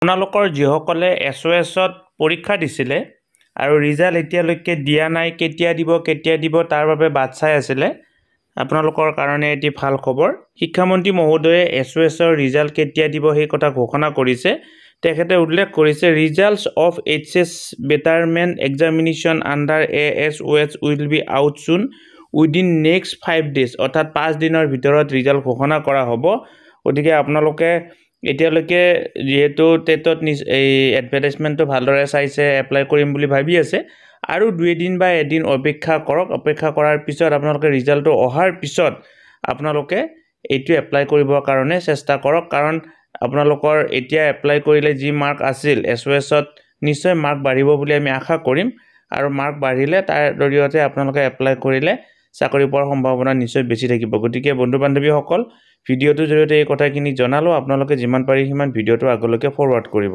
আপোনালোকৰ যিসকলে SOSত পৰীক্ষা দিছিলে আৰু ৰিজাল্ট এতিয়ালৈকে দিয়া নাই, কেতিয়া দিব তাৰ বাবে বাট চাই আছিলে, আপোনালোকৰ কাৰণে এটি ভাল খবৰ। শিক্ষামন্ত্ৰী মহোদয়ে SOSৰ ৰিজাল্ট কেতিয়া দিব সেই কথা ঘোষণা কৰিছে। তেখেতে উল্লেখ কৰিছে results of HS betterment examination under ASOS will be out চুন উইদিন নেক্সট 5 days, অৰ্থাৎ 5 দিনৰ ভিতৰত ৰিজাল্ট ঘোষণা কৰা হ'ব। গতিকে আপোনালোকে এতিয়ালৈকে যেহেতু টেটত এই এডভাৰটাইজমেণ্টটো ভালদৰে চাইছে, এপ্লাই কৰিম বুলি ভাবি আছে, আৰু 2 দিন বা এদিন অপেক্ষা কৰক। অপেক্ষা কৰাৰ পিছত আপোনালোকে ৰিজাল্টটো অহাৰ পিছত আপোনালোকে এইটো এপ্লাই কৰিবৰ কাৰণে চেষ্টা কৰক, কাৰণ আপোনালোকৰ এতিয়া এপ্লাই কৰিলে যি মাৰ্ক আছিল SOSত নিশ্চয় মাৰ্ক বাঢ়িব বুলি আমি আশা কৰিম, আৰু মাৰ্ক বাঢ়িলে তাৰ জৰিয়তে আপোনালোকে এপ্লাই কৰিলে চাকৰি পোৱাৰ সম্ভাৱনা নিশ্চয় বেছি থাকিব। গতিকে বন্ধু বান্ধৱীসকল, ভিডিঅ'টোৰ জৰিয়তে এই কথাখিনি জনালোঁ। আপোনালোকে যিমান পাৰি সিমান ভিডিঅ'টো আগলৈকে ফৰৱাৰ্ড কৰিব।